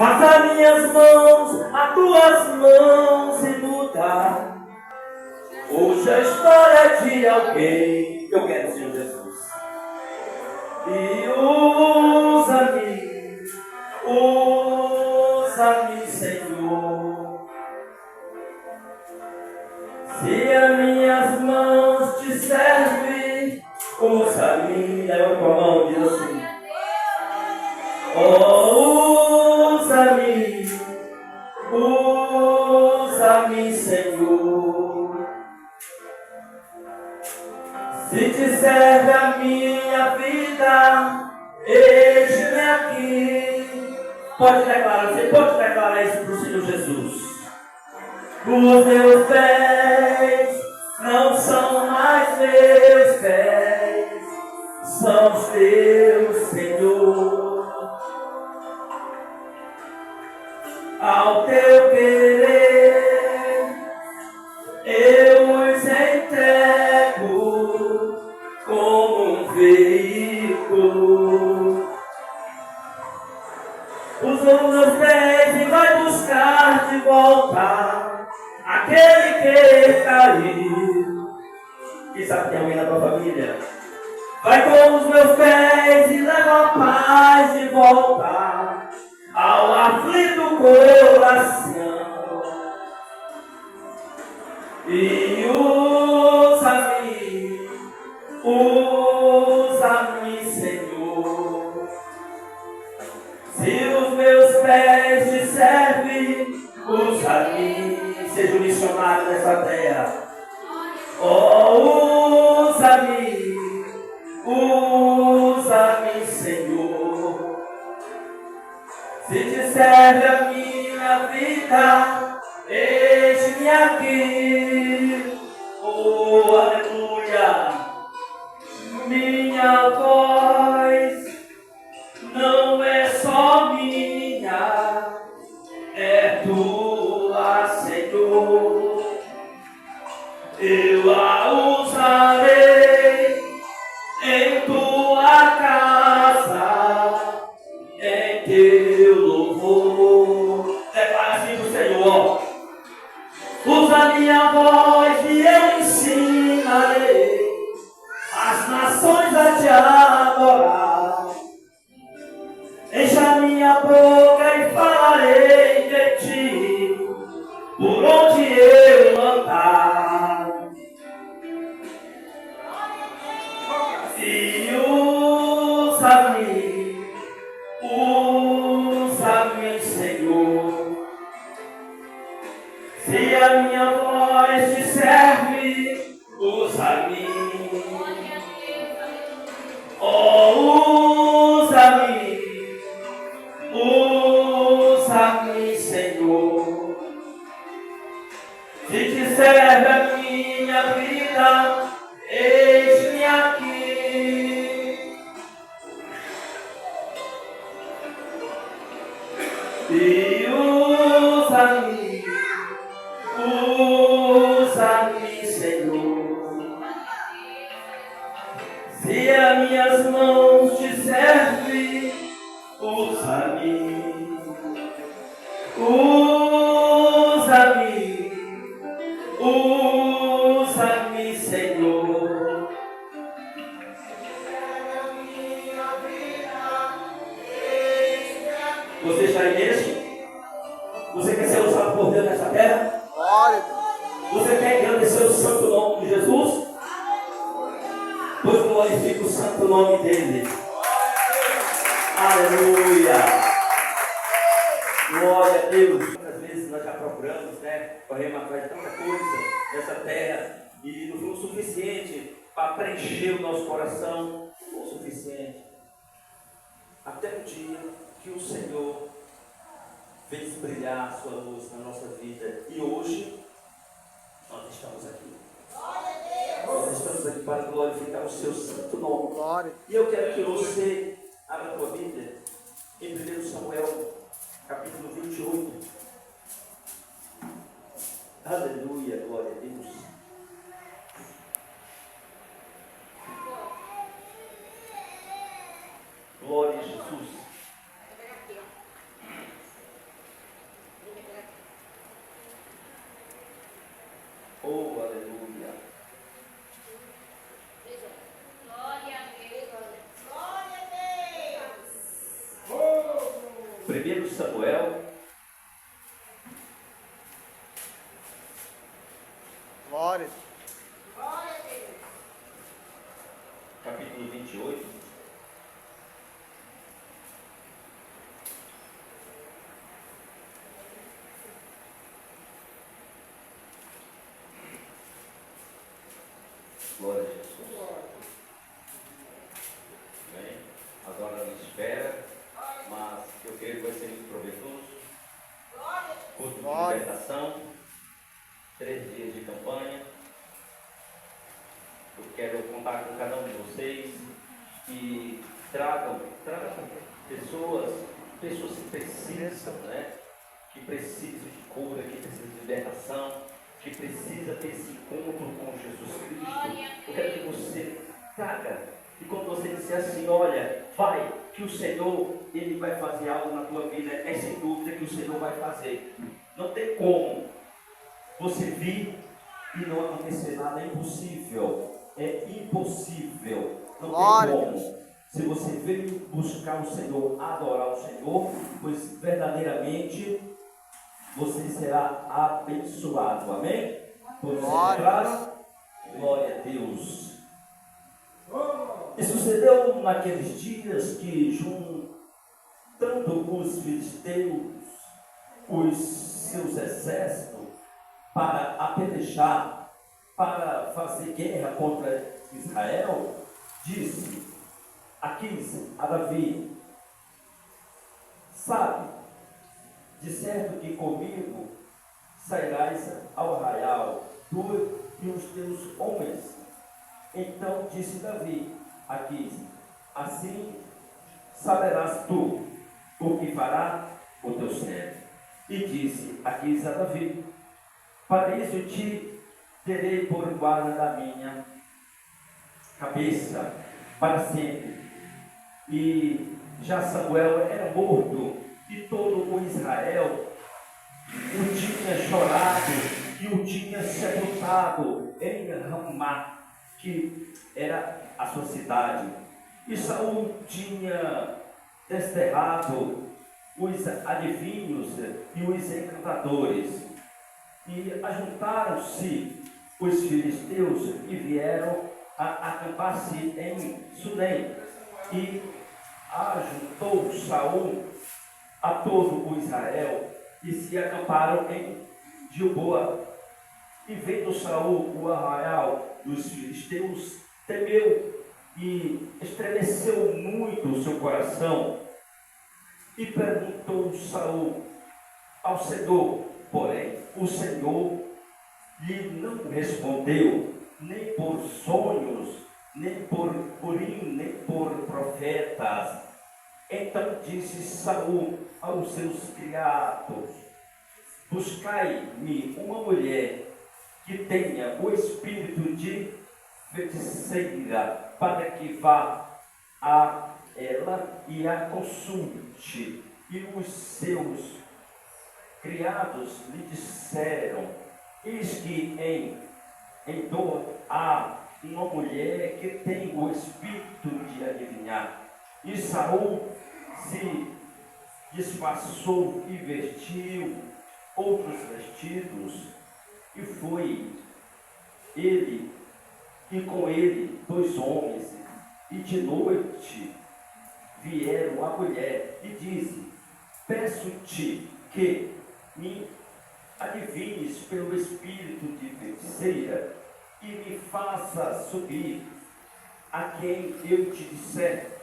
Faça minhas mãos, as tuas mãos e mudar hoje a história de alguém. Eu quero, Senhor Jesus. E usa-me, Senhor. Se as minhas mãos te servem, usa-me. Aí eu com a mão diz assim: oh, usa-me, Senhor. Se te serve a minha vida, eis-me aqui. Pode declarar, você pode declarar isso para o Senhor Jesus. Os meus pés não são mais meus pés, são os teus, Senhor. Ao teu querer, eu os entrego como um veículo. Usa os meus pés e vai buscar de volta aquele que caiu. Quem sabe tem alguém na tua família? Vai com os meus pés e leva a paz de volta ao aflito coração. E usa-me, Senhor. Se os meus pés te servem, usa-me. Seja um missionário nessa terra. Oh, usa-me, Senhor. Se te serve a minha vida, eis-me aqui. Oh, aleluia. Minha voz não é só minha, é tua, Senhor. Eu a usarei em tua casa, em teu louvor. Declara assim pro Senhor: usa minha voz e eu ensinarei as nações a te adorar. Enche a minha boca e falarei de ti, por onde eu andar. E usa-me, Senhor. Se a minha voz te serve, usa-me. Oh, usa-me, Senhor. Se te serve a minha vida, eis-me aqui. E usa-me, Senhor. Se as minhas mãos te servem, usa-me. Usa-me, Senhor. Você está em mesmo? Você quer ser usado por Deus nessa terra? Você quer agradecer o santo nome de Jesus? Pois glorifica o santo nome dele. Aleluia. Glória a Deus. Quantas vezes nós já procuramos, corremos atrás de tanta coisa nessa terra e não foi o suficiente para preencher o nosso coração. Não foi o suficiente. Até o dia que o Senhor fez brilhar a sua luz na nossa vida. E hoje nós estamos aqui. Nós estamos aqui para glorificar o seu santo nome. Glória. E eu quero que você abra a tua Bíblia em 1 Samuel, capítulo 28. Aleluia, glória a Deus. Glória a Jesus. 1 Samuel, Glória. capítulo 28. Glória a Jesus. Bem, agora não espera, mas eu creio que vai ser muito proveitoso. Culto de libertação, 3 dias de campanha. Eu quero contar com cada um de vocês e tragam pessoas que precisam, né? Que precisam de cura, que precisam de libertação, que precisam ter esse encontro com Jesus Cristo. Eu quero que você traga, e quando você disser assim, olha, vai, que o Senhor, Ele vai fazer algo na tua vida, é sem dúvida que o Senhor vai fazer. Não tem como você vir e não acontecer nada, é impossível. É impossível, não Glória. tem como. Se você veio buscar o Senhor, adorar o Senhor, pois verdadeiramente você será abençoado, amém? Glória. Claro? Glória a Deus. E sucedeu naqueles dias que, juntando os filisteus, os seus exércitos, para apedrejar, para fazer guerra contra Israel, disse Aquis a Davi: sabe, de certo que comigo sairás ao arraial, tu e os teus homens. Então disse Davi a Aquis: assim saberás tu o que fará o teu servo. E disse Aquis a Davi: para isso te terei por guarda da minha cabeça para sempre. E já Samuel era morto, e todo o Israel o tinha chorado e o tinha sepultado em Ramá, que era a sua cidade. E Saul tinha desterrado os adivinhos e os encantadores. E ajuntaram-se os filisteus e vieram a acampar-se em Sunem. E ajuntou Saul a todo o Israel e se acamparam em Gilboa. E vendo Saul o arraial dos filisteus, temeu e estremeceu muito o seu coração. E perguntou Saul ao Senhor, porém o Senhor lhe não respondeu, nem por sonhos, nem por Urim, nem por profetas. Então disse Saul aos seus criados: buscai-me uma mulher que tenha o espírito de feiticeira, para que vá a ela e a consulte. E os seus criados lhe disseram: eis que em Dor há uma mulher que tem o espírito de adivinhar. E Saul se disfarçou e vestiu outros vestidos, e foi ele e com ele 2 homens, e de noite vieram a mulher e disse: peço-te que me adivines pelo espírito de feiticeira e me faça subir a quem eu te disser.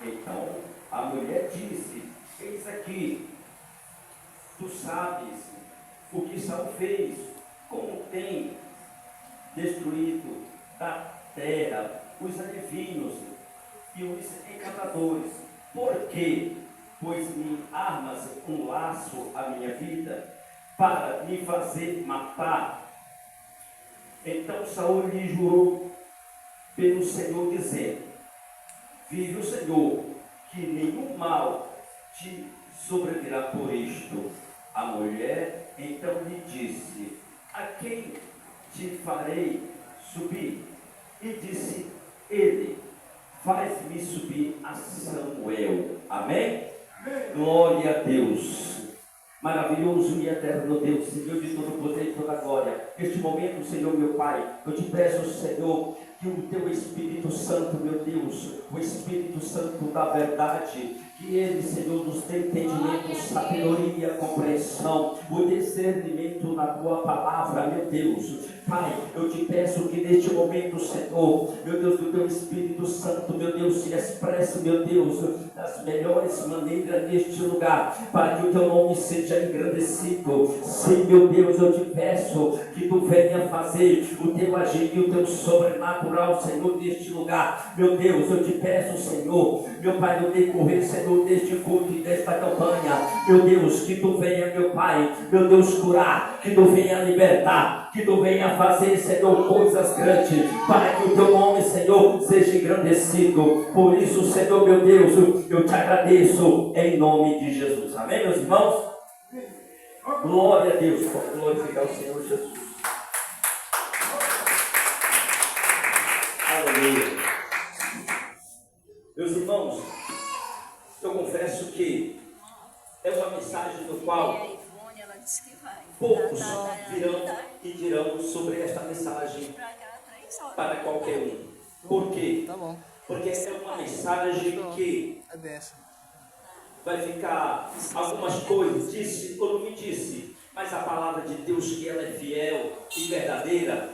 Então a mulher disse: eis aqui, tu sabes o que Saul fez, como tem destruído da terra os adivinhos e os encantadores. Por quê? Pois me armas um laço à minha vida, para me fazer matar. Então Saul lhe jurou pelo Senhor, dizendo: vive o Senhor, que nenhum mal te sobrevirá por isto. A mulher então lhe disse: a quem te farei subir? E disse ele: faz-me subir a Samuel. Amém? Glória a Deus. Maravilhoso e eterno Deus, Senhor de todo poder e toda glória. Neste momento, Senhor meu Pai, eu te peço, Senhor, que o teu Espírito Santo, meu Deus, o Espírito Santo da verdade, que ele, Senhor, nos dê entendimento, sabedoria, compreensão, o discernimento na tua palavra, meu Deus. Pai, eu te peço que neste momento, Senhor, meu Deus, do teu Espírito Santo, meu Deus, se expresse, meu Deus, das melhores maneiras neste lugar, para que o teu nome seja engrandecido. Sim, meu Deus, eu te peço que tu venha fazer o teu agir e o teu sobrenatural, Senhor, neste lugar. Meu Deus, eu te peço, Senhor, meu Pai, no decorrer, Senhor, deste culto e desta campanha, meu Deus, que tu venha, meu Pai, meu Deus, curar, que tu venha libertar, que tu venha fazer, Senhor, coisas grandes, para que o teu nome, Senhor, seja engrandecido. Por isso, Senhor, meu Deus, eu te agradeço em nome de Jesus. Amém, meus irmãos? Glória a Deus, por glorificar o Senhor Jesus. Aleluia. Meus irmãos, eu confesso que é uma mensagem no qual poucos virão e dirão sobre esta mensagem para qualquer um. Por quê? Tá bom. Porque essa é uma mensagem que É benção. vai ficar algumas coisas, disse ou não me disse, mas a palavra de Deus, que ela é fiel e verdadeira,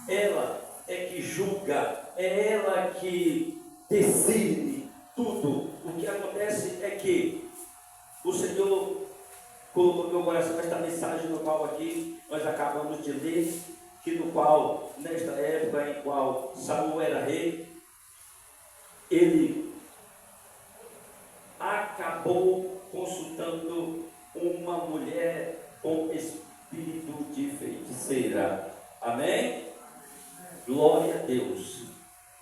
ela é que julga, é ela que decide tudo. O que acontece é que o Senhor colocou no meu coração esta mensagem no qual aqui nós acabamos de ler, que no qual, nesta época em qual Saul era rei, ele acabou consultando uma mulher com espírito de feiticeira. Amém? Glória a Deus.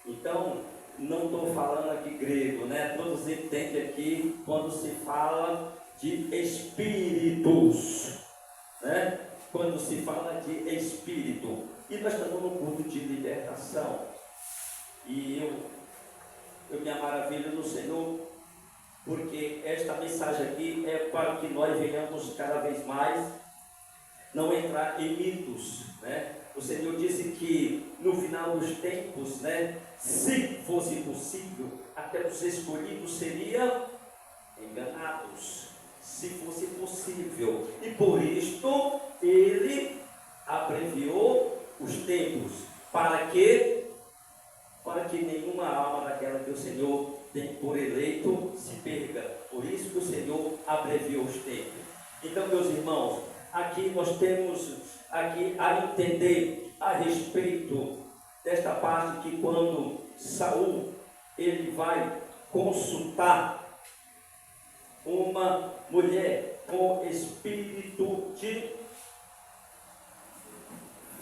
Então, não estou falando aqui grego, né? Todos entendem aqui quando se fala de espíritos, né? Quando se fala de espírito. E nós estamos no culto de libertação. E eu me maravilho no Senhor, porque esta mensagem aqui é para que nós venhamos cada vez mais não entrar em mitos, né? O Senhor disse que no final dos tempos, né, se fosse possível, até os escolhidos seriam enganados, se fosse possível. E por isto ele abreviou os tempos, para que nenhuma alma daquela que o Senhor tem por eleito se perca. Por isso que o Senhor abreviou os tempos. Então, meus irmãos, aqui nós temos aqui a entender a respeito desta parte, que quando Saul ele vai consultar uma mulher com espírito de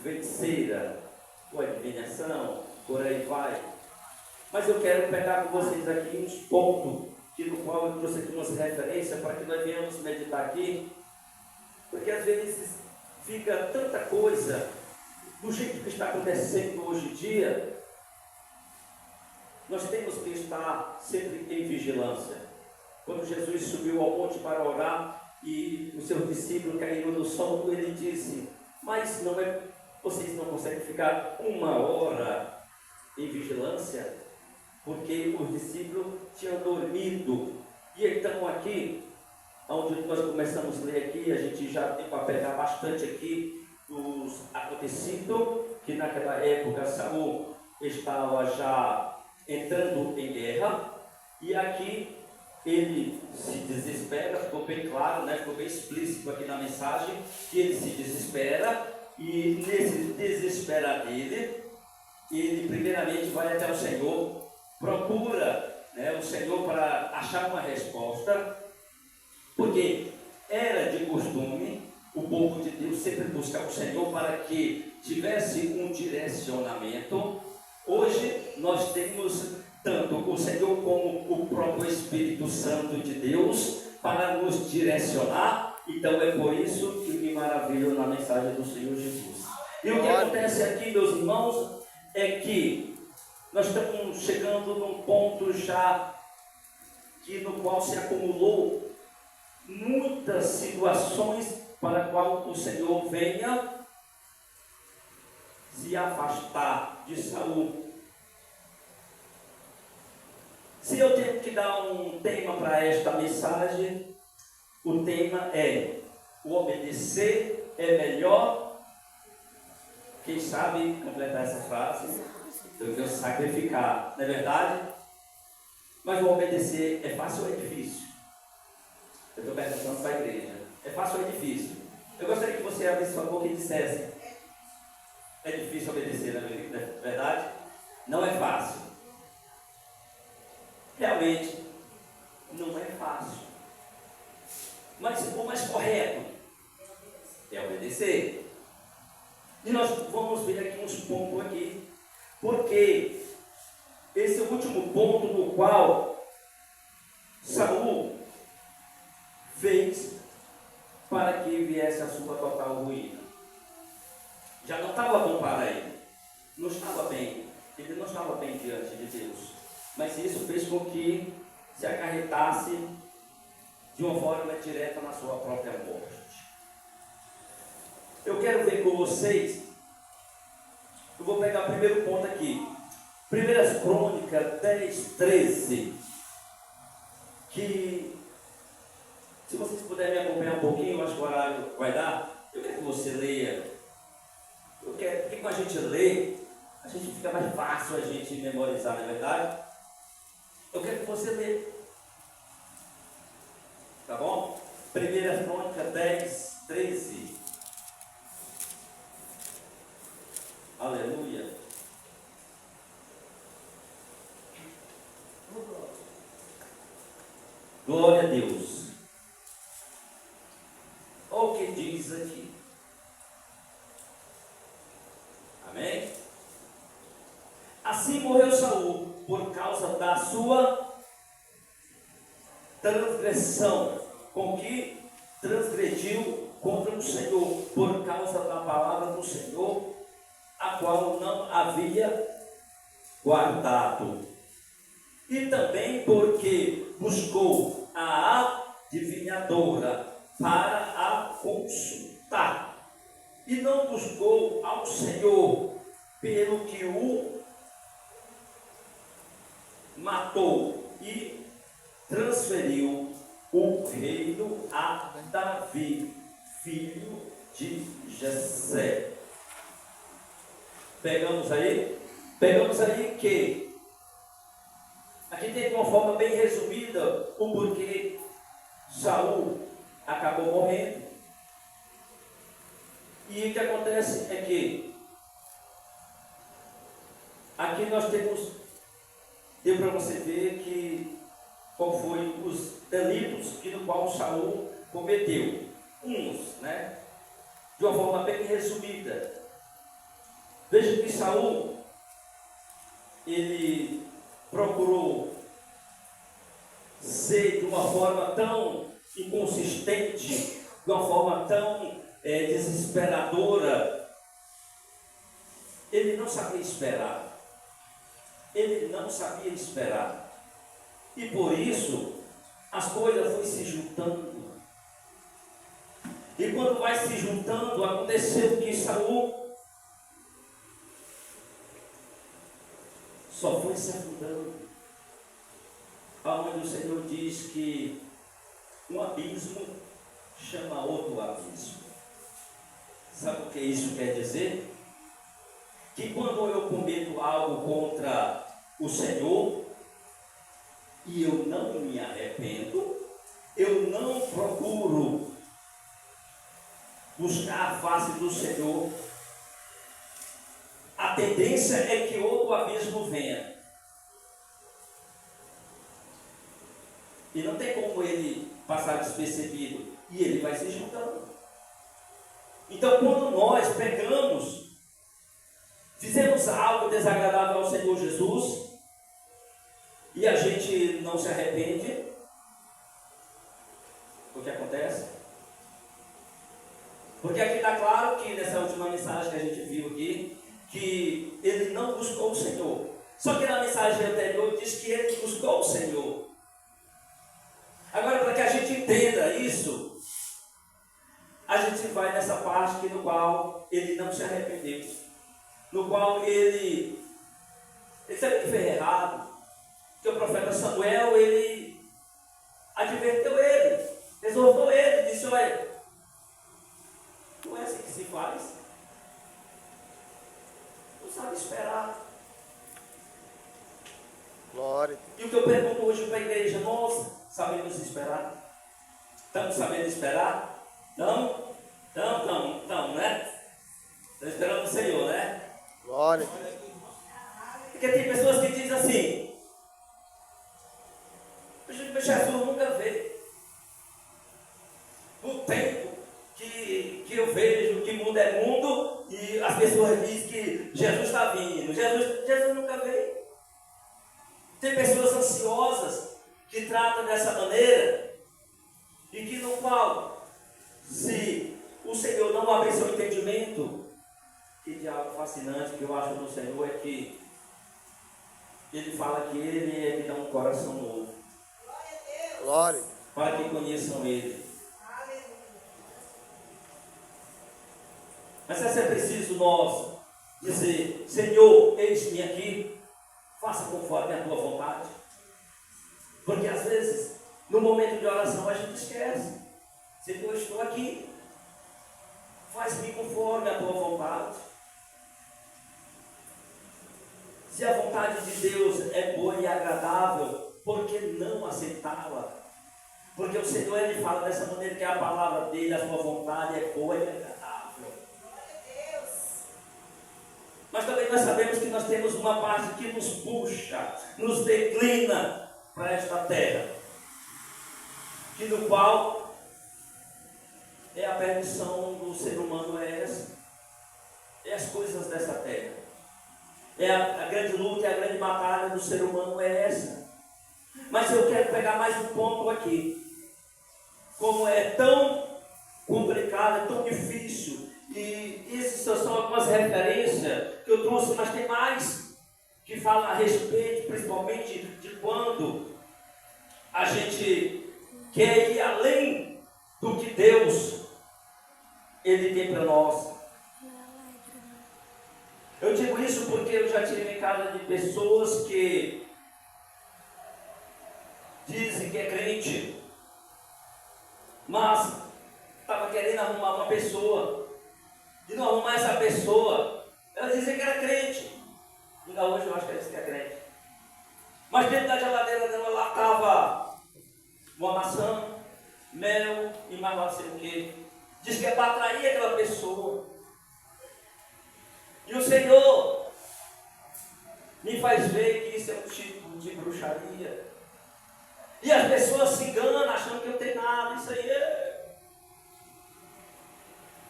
feiticeira, ou adivinhação, por aí vai. Mas eu quero pegar com vocês aqui uns pontos, que no qual eu trouxe aqui umas referências para que nós venhamos meditar aqui, porque às vezes fica tanta coisa do jeito que está acontecendo hoje em dia. Nós temos que estar sempre em vigilância. Quando Jesus subiu ao monte para orar e os seus discípulos caíram no sono, ele disse: mas vocês não conseguem ficar 1 hora em vigilância? Porque os discípulos tinham dormido. E então aqui, onde nós começamos a ler aqui, a gente já tem para pegar bastante aqui os acontecidos, que naquela época Saul estava já entrando em guerra, e aqui ele se desespera, ficou bem claro, né? Ficou bem explícito aqui na mensagem, que ele se desespera, e nesse desesperar dele, ele primeiramente vai até o Senhor, procura, né, o Senhor para achar uma resposta, porque era de costume o povo de Deus sempre buscar o Senhor para que tivesse um direcionamento. Hoje nós temos tanto o Senhor como o próprio Espírito Santo de Deus para nos direcionar. Então é por isso que me maravilho na mensagem do Senhor Jesus. E o que acontece aqui, meus irmãos, é que nós estamos chegando num ponto já no qual se acumulou muitas situações para qual o Senhor venha se afastar de Saul. Se eu tenho que dar um tema para esta mensagem, o tema é: o obedecer é melhor. Quem sabe completar essa frase? Do que sacrificar, não é verdade? Mas o obedecer é fácil ou é difícil? Eu estou perguntando para a igreja: é fácil ou é difícil? Eu gostaria que você abrisse sua boca e dissesse: é difícil obedecer, não é verdade? Não é fácil. Realmente, não é fácil. Mas o mais correto é obedecer. E nós vamos ver aqui uns pontos aqui. Porque esse é o último ponto no qual Saul fez para que viesse a sua total ruína. Já não estava bom para ele. Não estava bem. Ele não estava bem diante de Deus. Mas isso fez com que se acarretasse de uma forma direta na sua própria morte. Eu quero ver com vocês. Eu vou pegar o primeiro ponto aqui. 1 Crônicas 10, 13. Que, se vocês puderem me acompanhar um pouquinho, eu acho que o horário vai dar. Eu quero que você leia. Porque quando a gente lê, a gente fica mais fácil a gente memorizar, não é verdade? Eu quero que você lê. Tá bom? 1 Crônicas 10, 13. Aleluia. Glória a Deus. Olha o que diz aqui. Amém? Assim morreu Saul por causa da sua transgressão, com que transgrediu contra o Senhor, por causa da palavra do Senhor, a qual não havia guardado. E também porque buscou a adivinhadora para a consultar, e não buscou ao Senhor, pelo que o matou e transferiu o reino a Davi, filho de Jessé. Pegamos aí? Pegamos aí que aqui tem de uma forma bem resumida o porquê Saul acabou morrendo. E o que acontece é que aqui nós temos, deu para você ver que qual foi os delitos que no qual Saul cometeu. Uns, né? De uma forma bem resumida. Veja que Saul, ele procurou ser de uma forma tão inconsistente, de uma forma tão desesperadora. Ele não sabia esperar. Ele não sabia esperar. E por isso, as coisas foram se juntando. E quando vai se juntando, aconteceu que Saul só foi se afundando. Aonde o Senhor diz que um abismo chama outro abismo. Sabe o que isso quer dizer? Que quando eu cometo algo contra o Senhor e eu não me arrependo, eu não procuro buscar a face do Senhor, a tendência é que outro abismo venha. E não tem como ele passar despercebido. E ele vai se juntando. Então, quando nós pegamos, fizemos algo desagradável ao Senhor Jesus, e a gente não se arrepende, o que acontece? Porque aqui está claro que nessa última mensagem que a gente viu aqui, que ele não buscou o Senhor. Só que na mensagem anterior diz que ele buscou o Senhor. Agora, para para que a gente entenda isso, a gente vai nessa parte no qual ele não se arrependeu, no qual ele sabe que fez errado, que o profeta Samuel, ele adverteu ele, exortou ele, disse: olha, não é assim que se faz, não sabe esperar. Glória. E o que eu pergunto hoje para a igreja: nós sabemos esperar? Estamos sabendo esperar? Não, né? Estamos esperando o Senhor, né? Glória. Porque tem pessoas que dizem assim: Jesus nunca veio. O tempo que eu vejo que mundo é mundo, e as pessoas dizem que Jesus está vindo. Jesus nunca veio. Tem pessoas ansiosas que tratam dessa maneira, e que no qual, se o Senhor não abrir seu entendimento, que de algo fascinante que eu acho no Senhor é que Ele fala que Ele me dá um coração novo. Glória. Para que conheçam Ele. Mas se é preciso nós dizer: Senhor, eis-me aqui, faça conforme a tua vontade. Porque às vezes, no momento de oração, a gente esquece: Senhor, eu estou aqui, faz-me conforme a tua vontade. Se a vontade de Deus é boa e agradável, por que não aceitá-la? Porque o Senhor, Ele fala dessa maneira, que a palavra dele, a sua vontade é boa e agradável. Mas também nós sabemos que nós temos uma parte que nos puxa, nos declina para esta terra, que no qual é a perdição do ser humano, é essa, é as coisas dessa terra, é a grande luta, é a grande batalha do ser humano, é essa. Mas eu quero pegar mais um ponto aqui, como é tão complicado, é tão difícil. E essas são algumas referências que eu trouxe, mas tem mais que falam a respeito, principalmente de quando a gente quer ir além do que Deus Ele tem para nós. Eu digo isso porque eu já tive em casa de pessoas que dizem que é crente, mas estava querendo arrumar uma pessoa, e não arrumar essa pessoa, ela dizia que era crente. Ainda hoje eu acho que ela disse que é crente. Mas dentro da geladeira dela lá estava uma maçã, mel e mais não sei o que. Diz que é para atrair aquela pessoa. E o Senhor me faz ver que isso é um tipo de bruxaria. E as pessoas se enganam achando que eu tenho nada. Isso aí é...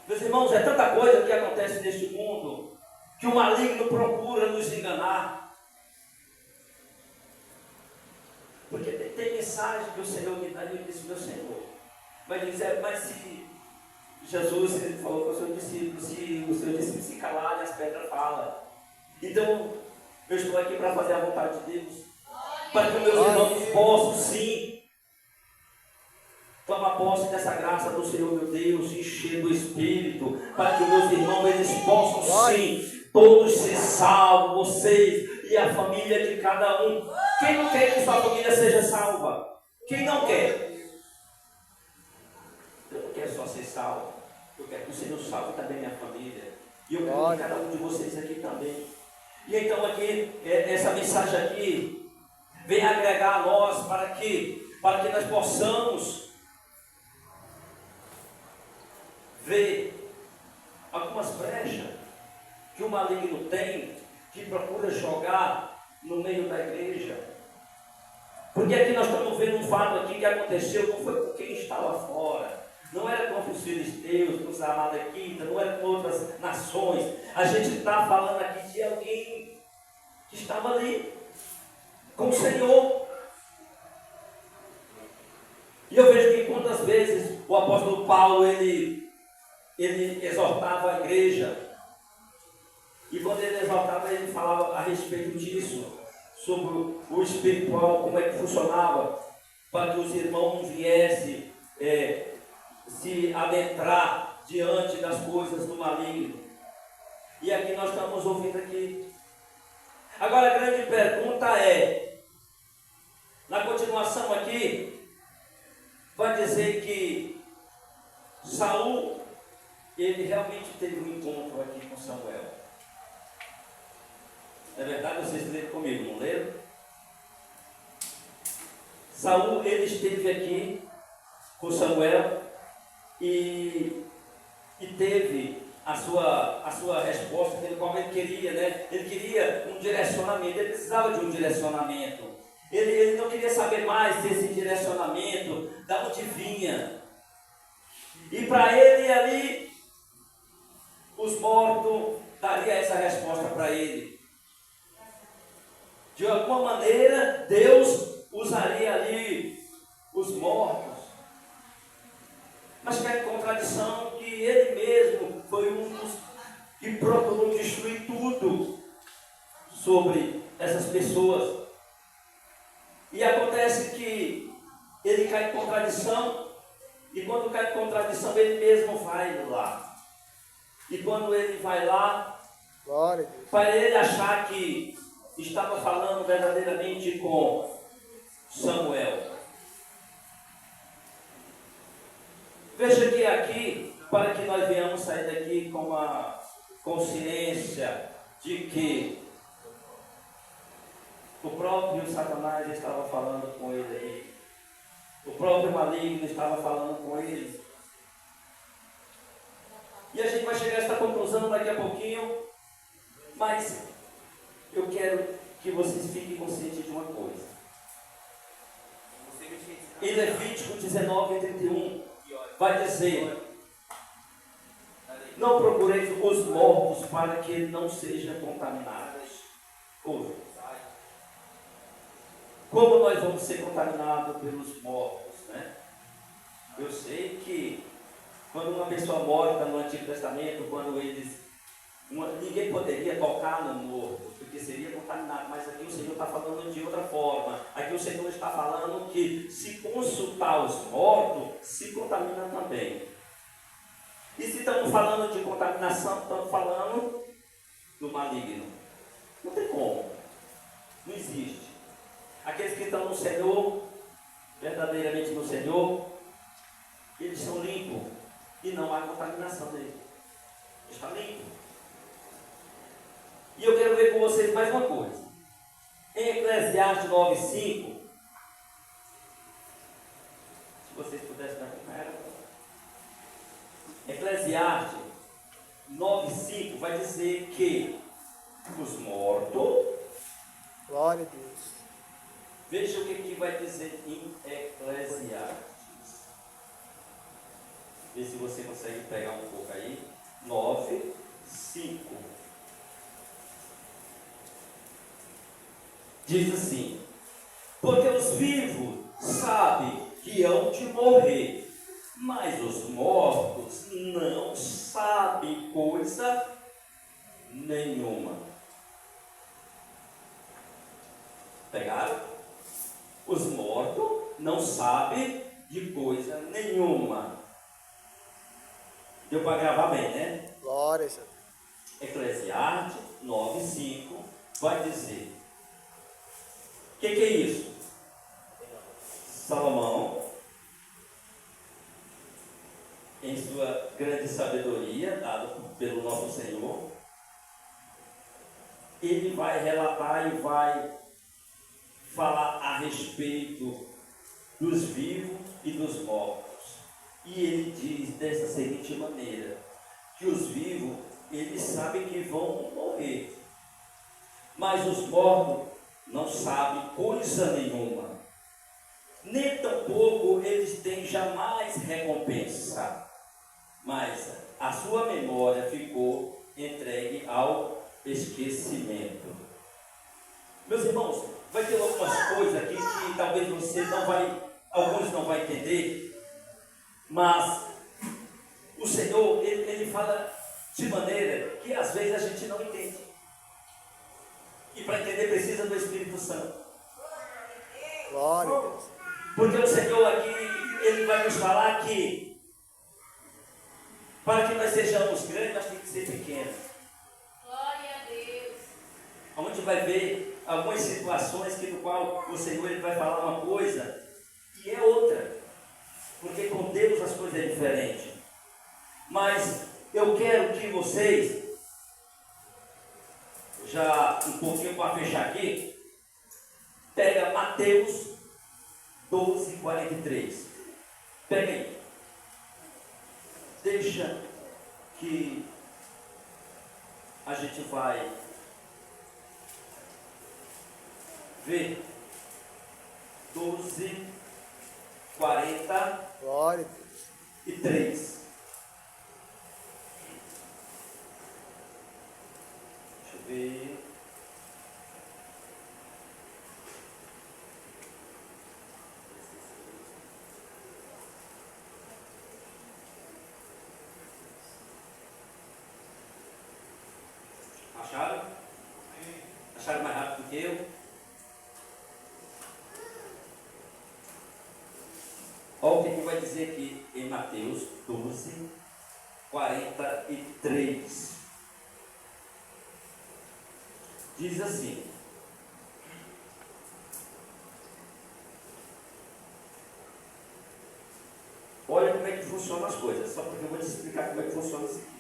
Meus irmãos, é tanta coisa que acontece neste mundo que o maligno procura nos enganar. Porque tem mensagem que o Senhor me dá, e eu disse: meu Senhor, mas se Jesus, ele falou para o seu discípulo, se o seu discípulo se calar, as pedras falam. Então, eu estou aqui para fazer a vontade de Deus, para que meus irmãos possam sim tomar posse dessa graça do Senhor, meu Deus, encher do Espírito, para que meus irmãos, eles possam sim, todos ser salvos, vocês e a família de cada um. Quem não quer que sua família seja salva? Quem não quer? Eu não quero só ser salvo, eu quero que o Senhor salve também minha família, e eu quero que cada um de vocês aqui também. E então aqui, essa mensagem aqui vem agregar a nós para que nós possamos ver algumas brechas que o maligno tem, que procura jogar no meio da igreja. Porque aqui nós estamos vendo um fato aqui que aconteceu, não foi com quem estava fora, não era contra os filisteus, com os amalequitas, não era com outras nações. A gente está falando aqui de alguém que estava ali com o Senhor. E eu vejo que quantas vezes o apóstolo Paulo, ele exortava a igreja, e quando ele exortava, ele falava a respeito disso, sobre o espiritual, como é que funcionava. para que os irmãos viessem se adentrar diante das coisas do maligno. E aqui nós estamos ouvindo aqui. Agora a grande pergunta é, na continuação aqui, vai dizer que Saul, ele realmente teve um encontro aqui com Samuel. É verdade? Vocês leram comigo, não leram? Saul, ele esteve aqui com Samuel e teve a sua resposta, como ele queria, né? Ele queria um direcionamento, ele precisava de um direcionamento. Ele não queria saber mais desse direcionamento, da onde vinha. E para ele ali, os mortos daria essa resposta para ele. De alguma maneira, Deus usaria ali os mortos. Mas que é contradição que ele mesmo foi um dos que procurou destruir tudo sobre essas pessoas. E acontece que ele cai em contradição, e quando cai em contradição, ele mesmo vai lá. E quando ele vai lá, Glória a Deus, para ele achar que estava falando verdadeiramente com Samuel. Veja que aqui, para que nós venhamos sair daqui com a consciência de que o próprio Satanás estava falando com ele aí. O próprio maligno estava falando com ele. E a gente vai chegar a essa conclusão daqui a pouquinho, mas eu quero que vocês fiquem conscientes de uma coisa. Em Levítico 19:31 vai dizer: não procureis os mortos para que não sejam contaminados. Ouve. Como nós vamos ser contaminados pelos mortos, né? Eu sei que quando uma pessoa morta no Antigo Testamento, quando ninguém poderia tocar no morto, porque seria contaminado, mas aqui o Senhor está falando de outra forma. Aqui o Senhor está falando que se consultar os mortos, se contamina também. E se estamos falando de contaminação, estamos falando do maligno. Não tem como. Não existe. Aqueles que estão no Senhor, verdadeiramente no Senhor, eles são limpos e não há contaminação dele. Está limpo. E eu quero ver com vocês mais uma coisa. Em Eclesiastes 9:5, se vocês pudessem dar uma. Eclesiastes 9:5 vai dizer que os mortos. glória a Deus. Veja o que vai dizer em Eclesiastes. Vê se você consegue pegar um pouco aí. 9:5. Diz assim: porque os vivos sabem que hão de morrer, mas os mortos não sabem coisa nenhuma. Pegaram? Os mortos não sabem de coisa nenhuma. Deu para gravar bem, né? Glória a Deus. Eclesiastes 9:5 vai dizer: o que é isso? Salomão, em sua grande sabedoria, dada pelo nosso Senhor, ele vai relatar e vai falar a respeito dos vivos e dos mortos. E ele diz dessa seguinte maneira, que os vivos, eles sabem que vão morrer, mas os mortos não sabem coisa nenhuma, nem tampouco eles têm jamais recompensa, mas a sua memória ficou entregue ao esquecimento. Meus irmãos, vai ter algumas coisas aqui que talvez você não vai, alguns não vão entender, mas o Senhor, ele fala de maneira que às vezes a gente não entende. E para entender precisa do Espírito Santo. Glória a Deus. Porque o Senhor aqui, Ele vai nos falar que para que nós sejamos grandes, nós temos que ser pequenos. Glória a Deus. Onde vai ver algumas situações que no qual o Senhor Ele vai falar uma coisa e é outra. Porque com Deus as coisas é diferente. Mas eu quero que vocês, já um pouquinho para fechar aqui, pega Mateus 12, 43. Pega aí. Deixa que a gente vai ver 12, 43. Glória a Deus. Deixa eu ver. Acharam? Acharam mais rápido que eu? Olha o que vai dizer aqui em Mateus 12, 43. Diz assim: olha como é que funcionam as coisas, só porque eu vou te explicar como é que funciona isso aqui.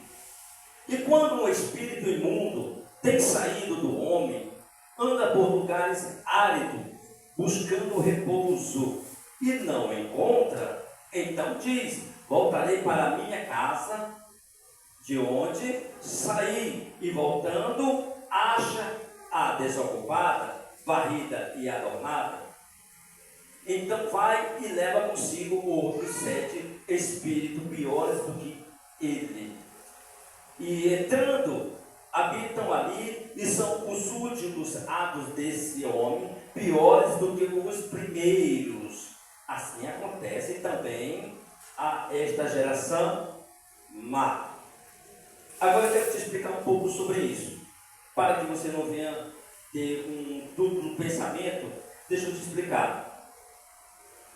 E quando um espírito imundo tem saído do homem, anda por lugares áridos, buscando repouso, e não encontra, então diz: voltarei para a minha casa, de onde saí, e voltando, acha a desocupada, varrida e adornada. Então vai e leva consigo outros 7 espíritos piores do que ele. E entrando, habitam ali, e são os últimos atos desse homem piores do que os primeiros. Assim acontece também a esta geração má. Agora eu quero te explicar um pouco sobre isso, para que você não venha ter um duplo pensamento. Deixa eu te explicar.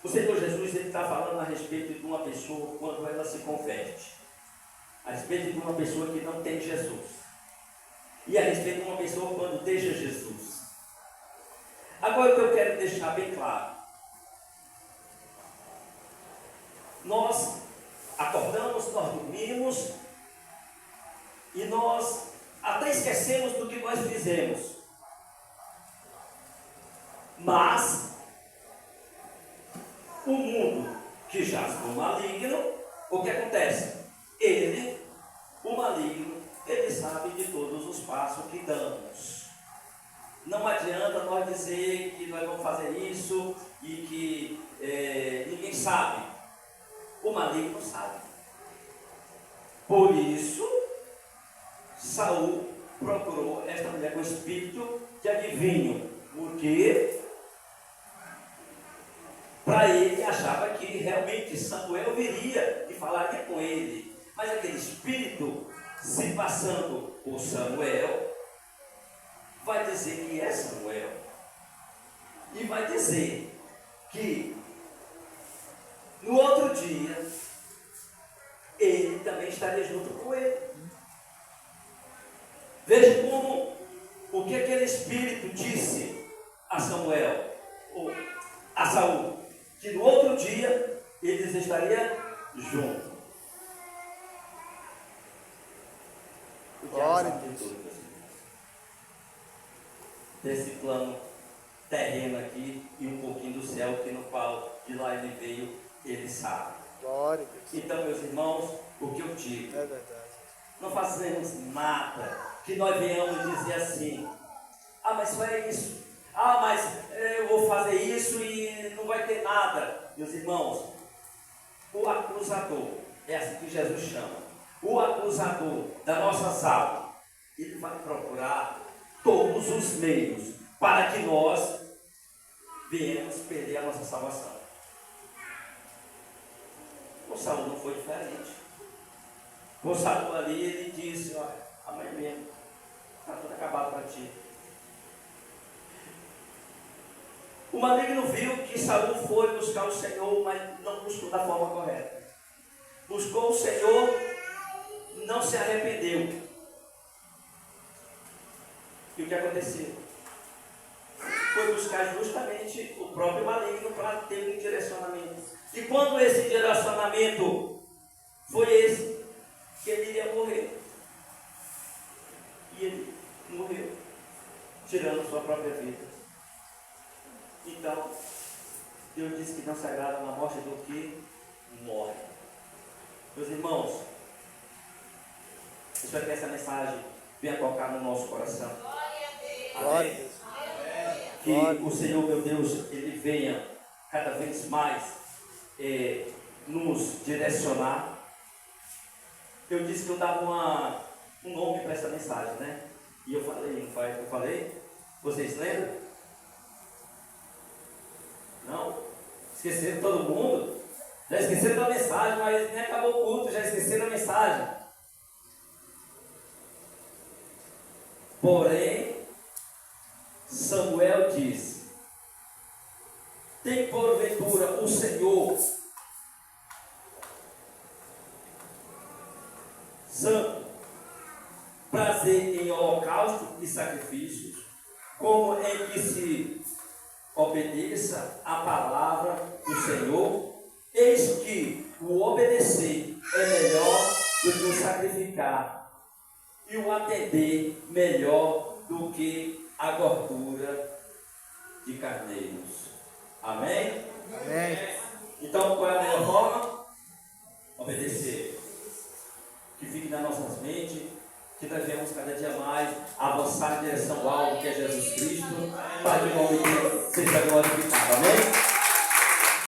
O Senhor Jesus está falando a respeito de uma pessoa quando ela se converte, a respeito de uma pessoa que não tem Jesus, e a respeito de uma pessoa quando deixa Jesus. Agora o que eu quero deixar bem claro: nós acordamos, nós dormimos, e nós até esquecemos do que nós fizemos. Mas o mundo que jaz no maligno, o que acontece? O maligno, ele sabe de todos os passos que damos. Não adianta nós dizer que nós vamos fazer isso e que ninguém sabe. O maligno sabe. Por isso, Saul procurou esta mulher com espírito de adivinho, porque para ele achava que realmente Samuel viria e falaria com ele. Mas aquele espírito, se passando por Samuel, vai dizer que é Samuel. E vai dizer que no outro dia ele também estaria junto com ele. Veja como o que aquele espírito disse a Samuel, ou a Saul, que no outro dia eles estariam juntos. Glória a Deus. Desse plano terreno aqui e um pouquinho do céu, que no qual de lá ele veio, ele sabe. Glória a Deus. Então, meus irmãos, o que eu digo, É verdade. não fazemos nada que nós venhamos dizer assim: ah, mas só é isso, ah, mas eu vou fazer isso e não vai ter nada. Meus irmãos, o acusador, é assim que Jesus chama, o acusador das nossas almas, ele vai procurar todos os meios para que nós venhamos perder a nossa salvação. O Saul não foi diferente. O Saul ali, ele disse: olha, amanhã mesmo está tudo acabado para ti. O maligno viu que Saul foi buscar o Senhor, mas não buscou da forma correta. Buscou o Senhor, não se arrependeu. E o que aconteceu? Foi buscar justamente o próprio maligno para ter um direcionamento. E quando esse direcionamento foi esse, que ele iria morrer. E ele morreu, tirando sua própria vida. Então, Deus disse que não se agrada na morte do que morre. Meus irmãos, espero que essa mensagem venha tocar no nosso coração. Glória a Amém? Deus. Que o Senhor, meu Deus, Ele venha cada vez mais nos direcionar. Eu disse que eu dava um nome para essa mensagem, né? E eu falei, não foi? Eu falei? Vocês lembram? Não? Esqueceram todo mundo? Já esqueceram da mensagem, mas nem acabou o culto, já esqueceram a mensagem. Porém, Samuel diz: tem porventura o Senhor santo prazer em holocausto e sacrifícios, como em que se obedeça a palavra do Senhor? Eis que o obedecer é melhor do que o sacrificar, e o atender melhor do que a gordura de carneiros. Amém? Amém. Então, qual é a melhor forma? Obedecer. Que fique nas nossas mentes, que nós venhamos cada dia mais avançar em direção ao alvo que é Jesus Cristo, para que o nome dele seja glorificado. Amém?